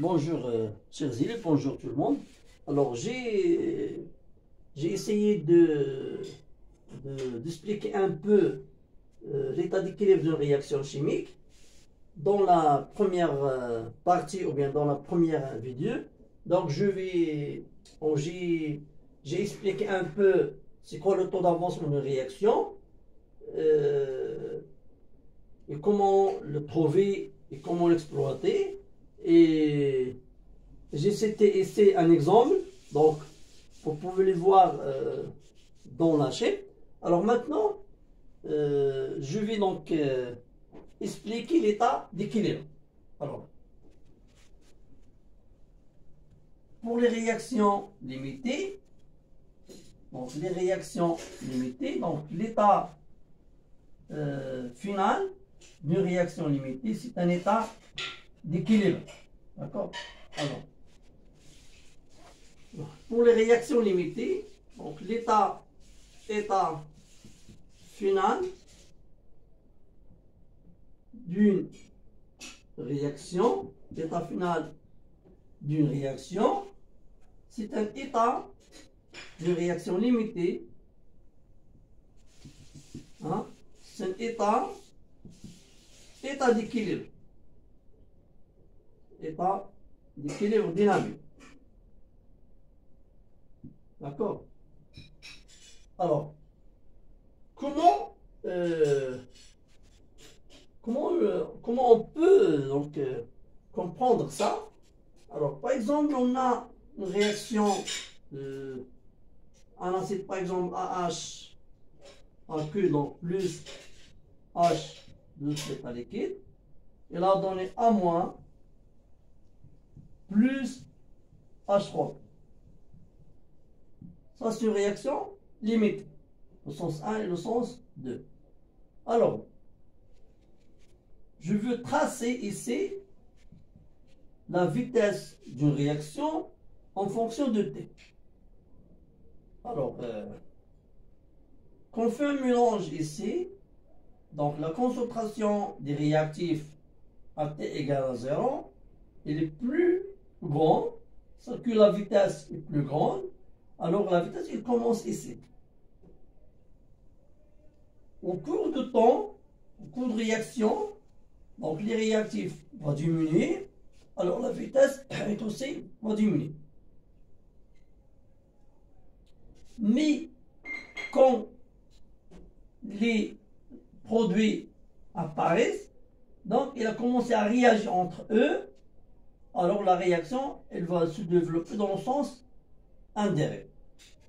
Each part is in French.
Bonjour, chers élèves, bonjour tout le monde. Alors, j'ai essayé d'expliquer un peu l'état d'équilibre d'une réaction chimique dans la première partie ou bien dans la première vidéo. Donc, j'ai expliqué un peu c'est quoi le taux d'avancement d'une réaction euh, et comment le trouver et comment l'exploiter. Et j'ai cité ici un exemple, donc vous pouvez le voir dans la chaîne. Alors maintenant, je vais donc expliquer l'état d'équilibre. Alors, pour les réactions limitées, donc l'état final d'une réaction limitée, c'est un état d'équilibre. D'accord? Alors, pour les réactions limitées, donc l'état final d'une réaction, c'est un état de réaction limitée. Hein? C'est un état d'équilibre. État d'équilibre dynamique. D'accord? Alors, comment on peut donc comprendre ça? Alors, par exemple, on a une réaction en acide, par exemple, AH en Q, donc plus H de l'état liquide. Il a donné A- plus H3. Ça, c'est une réaction limitée, le sens 1 et le sens 2. Alors, je veux tracer ici la vitesse d'une réaction en fonction de T. Alors, quand on fait un mélange ici, donc la concentration des réactifs à T égale à 0, elle est plus grande, c'est que la vitesse est plus grande, alors la vitesse, elle commence ici. Au cours de temps, au cours de réaction, donc les réactifs vont diminuer, alors la vitesse est aussi va diminuer. Mais quand les produits apparaissent, donc il a commencé à réagir entre eux, alors la réaction, elle va se développer dans le sens indirect,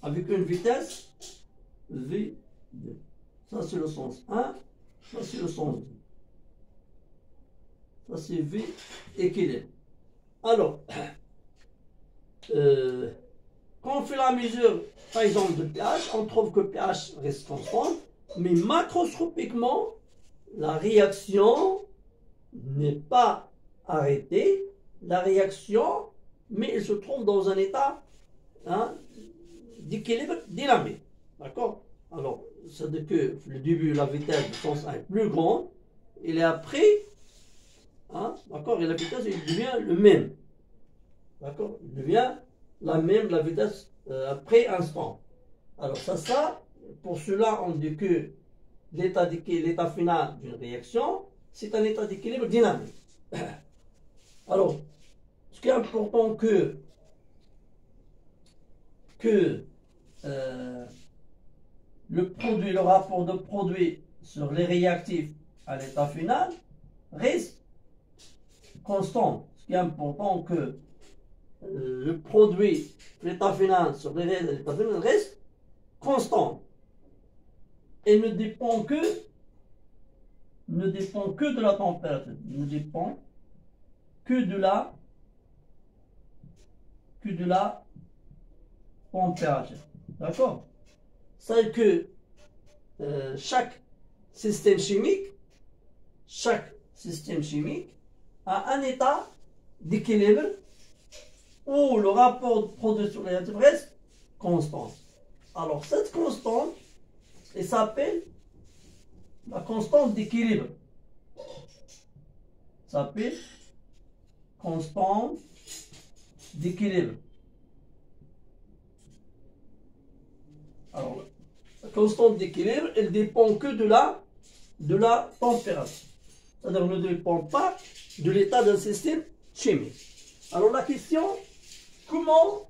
avec une vitesse V2. Ça c'est le sens 1, ça c'est le sens 2. Ça c'est V équilibre. Alors, quand on fait la mesure, par exemple, de pH, on trouve que pH reste constant, mais macroscopiquement, la réaction n'est pas arrêtée. La réaction, mais elle se trouve dans un état d'équilibre dynamique. D'accord? Alors, c'est-à-dire que le début, la vitesse du sens 1 est plus grande, et après, d'accord, et la vitesse, elle devient le même. D'accord? Il devient la même, la vitesse après instant. Alors ça, pour cela, on dit que l'état final d'une réaction, c'est un état d'équilibre dynamique. Alors, ce qui est important que le rapport de produit sur les réactifs à l'état final reste constant. Ce qui est important que le produit, l'état final sur les réactifs à l'état final reste constant. Et ne dépend que de la température. Ne dépend que de la température. D'accord? C'est que chaque système chimique a un état d'équilibre où le rapport de produit sur les réactifs reste constant. Alors cette constante, elle s'appelle la constante d'équilibre. Ça s'appelle constante d'équilibre. Alors, la constante d'équilibre, elle dépend que de la température. C'est-à-dire, elle ne dépend pas de l'état d'un système chimique. Alors, la question, comment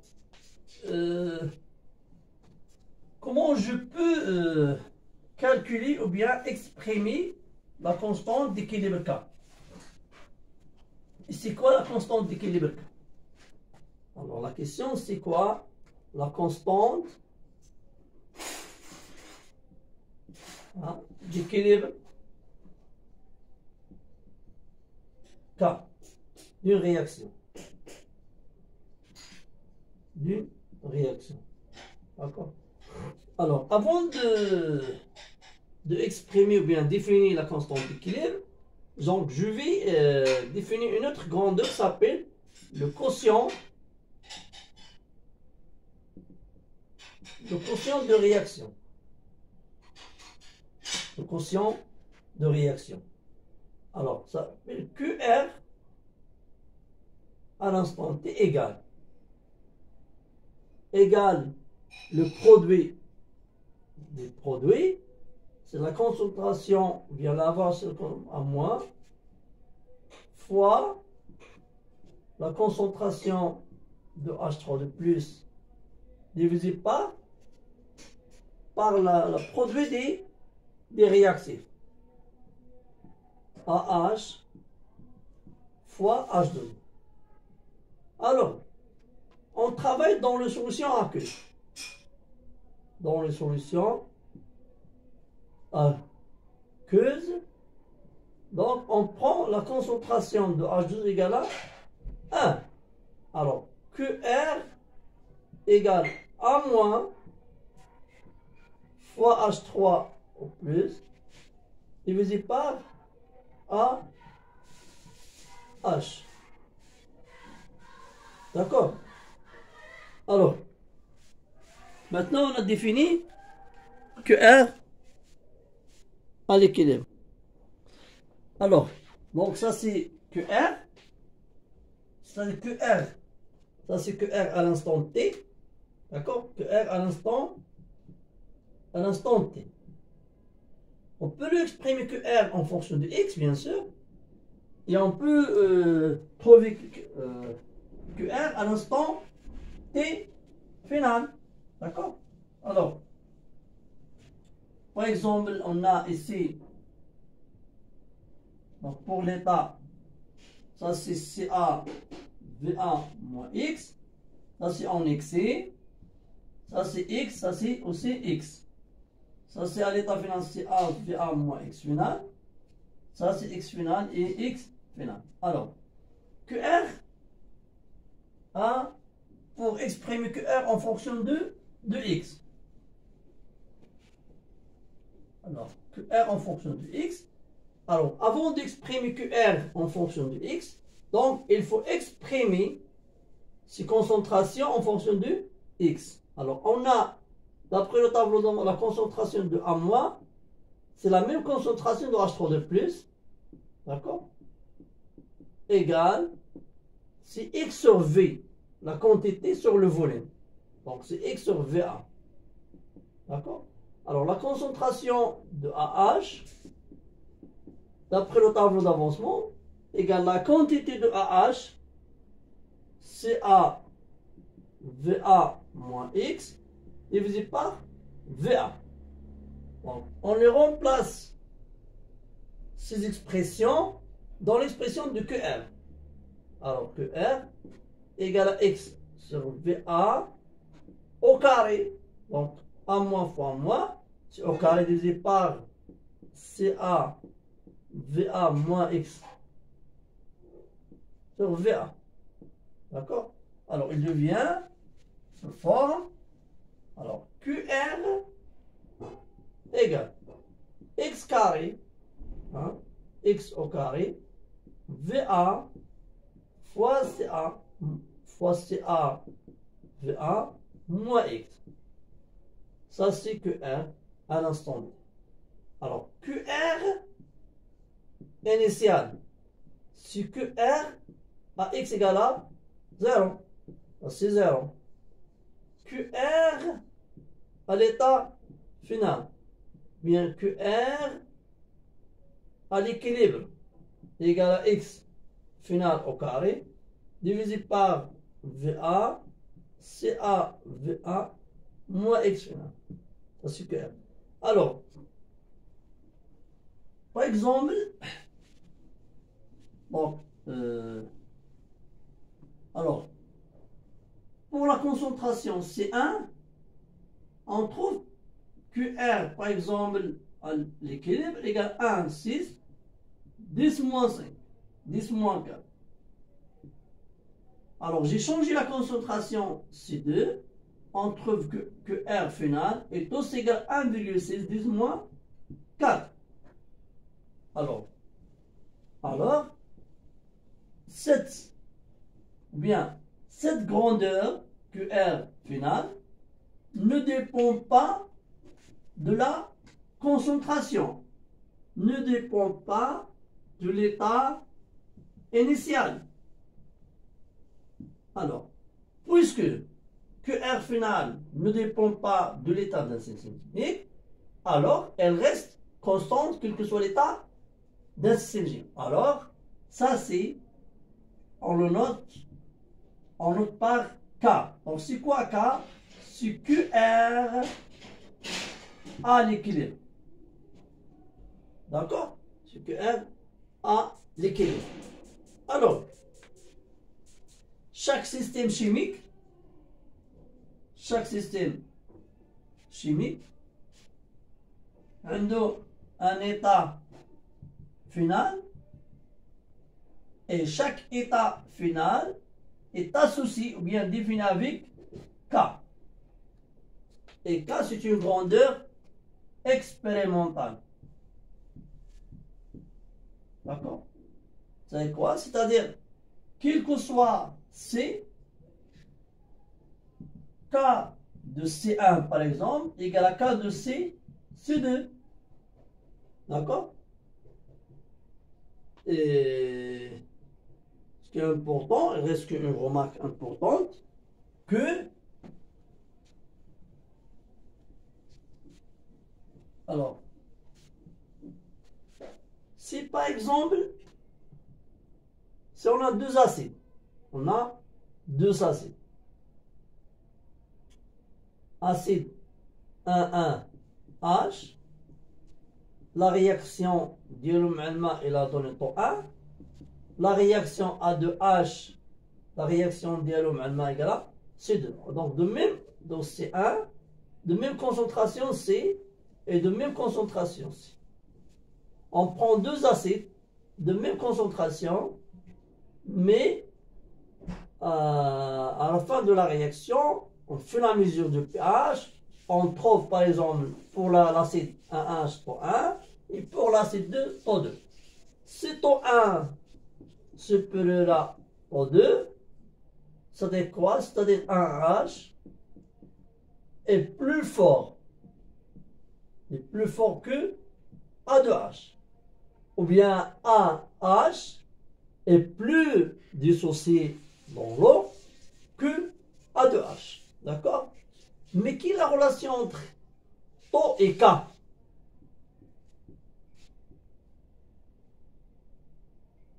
je peux calculer ou bien exprimer la constante d'équilibre K? Et c'est quoi la constante d'équilibre K? Alors, la question, c'est quoi la constante d'équilibre K d'une réaction. D'une réaction. D'accord? Alors, avant de exprimer ou bien définir la constante d'équilibre, donc je vais définir une autre grandeur qui s'appelle le quotient de réaction. Le quotient de réaction. Alors, ça s'appelle QR à l'instant T égale le produit des produits, c'est la concentration via l'avance à moins, fois la concentration de H3 de plus divisé par le produit des réactifs. AH fois H2. Alors, on travaille dans les solutions aqueuses. Dans les solutions aqueuses, donc on prend la concentration de H2 égale à 1. Alors, QR égale A moins fois H3 au plus divisé par AH. D'accord? Alors, maintenant on a défini que R à l'équilibre. Alors, donc ça c'est que R, c'est-à-dire que R, ça c'est que R à l'instant T, d'accord? Que R à l'instant T. On peut lui exprimer que R en fonction de X, bien sûr, et on peut trouver que R à l'instant T final. D'accord? Alors, par exemple, on a ici, donc pour l'état, ça c'est CA VA moins X, ça c'est en XC, ça c'est X, ça c'est aussi X. Ça c'est à l'état final CA VA moins X final, ça c'est X final et X final. Alors, QR pour exprimer QR en fonction de X. Alors, QR en fonction de X. Alors, avant d'exprimer QR en fonction de X, donc il faut exprimer ces concentrations en fonction de X. Alors, on a, d'après le tableau, la concentration de A-, c'est la même concentration de H3 de plus, d'accord? Égale, c'est X sur V, la quantité sur le volume. Donc, c'est X sur VA. D'accord? Alors, la concentration de AH, d'après le tableau d'avancement, égale la quantité de AH, CA VA moins X, divisé par VA. Donc, on les remplace, ces expressions, dans l'expression de QR. Alors, QR égale à X sur VA au carré. Donc, A moins fois moins, c'est au carré divisé par CA VA moins X sur VA. D'accord? Alors, il devient sous forme. Alors, QR égale X carré, X au carré, VA fois CA VA moins X. Ça, c'est QR à l'instant T. Alors, QR initial, c'est QR à x égale à 0. C'est 0. QR à l'état final. Bien, QR à l'équilibre égale à x final au carré divisé par VA, CA, VA, moins x final. Ça c'est QR. Alors, par exemple, donc, alors, pour la concentration C1, on trouve QR, par exemple, à l'équilibre égale 1, 6, 10 moins 5, 10 moins 4. Alors, j'ai changé la concentration C2, on trouve que R final est aussi égal à 1,6, 10 moins 4. Alors, cette grandeur QR finale ne dépend pas de la concentration, ne dépend pas de l'état initial. Alors, puisque QR final ne dépend pas de l'état d'un système chimique, alors elle reste constante quel que soit l'état d'un système chimique. Alors, ça c'est, on le note par K. Donc c'est quoi K? C'est QR à l'équilibre. D'accord? C'est QR à l'équilibre. Alors, chaque système chimique a un état final et chaque état final est associé ou bien défini avec K. Et K, c'est une grandeur expérimentale. D'accord? C'est quoi? C'est-à-dire, quel que soit C, K de C1 par exemple, égale à K de C2. D'accord? Et ce qui est important, il reste une remarque importante, que alors, si par exemple, si on a deux acides, acide 1,1H, la réaction dialumènement il a donné taux 1, la réaction A2H, la réaction dialumènement égale à C2. Donc donc C1, de même concentration C et de même concentration C. On prend deux acides de même concentration, mais à la fin de la réaction, on fait la mesure du pH, on trouve par exemple pour l'acide 1H taux 1 et pour l'acide 2 taux 2. Si taux 1 supérieur à taux 2, c'est-à-dire quoi? C'est-à-dire 1H est plus fort que A2H. Ou bien AH est plus dissocié dans l'eau que A2H. D'accord? Mais quelle est la relation entre taux et K?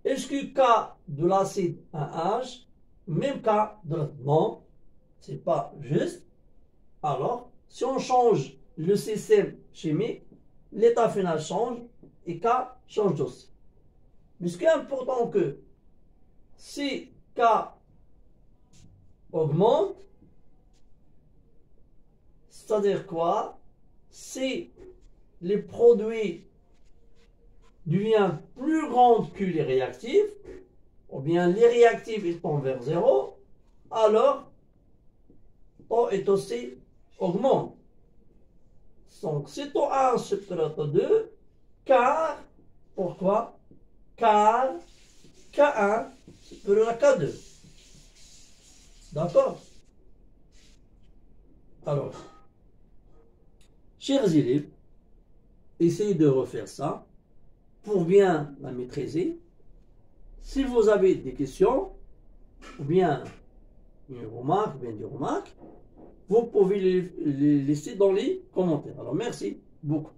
Est-ce que K de l'acide 1H, même K de l'acide? Non, c'est pas juste. Alors, si on change le système chimique, l'état final change et K change aussi. Mais ce qui est important que si K augmente, c'est-à-dire quoi? Si les produits deviennent plus grands que les réactifs, ou bien les réactifs ils tombent vers 0, alors taux est aussi augmente. Donc si taux 1 supérieur à taux 2, car, pourquoi? Car K1 supérieur à K2. D'accord? Alors, chers élèves, essayez de refaire ça pour bien la maîtriser. Si vous avez des questions, ou bien une remarque, bien des remarques, vous pouvez les laisser dans les commentaires. Alors merci beaucoup.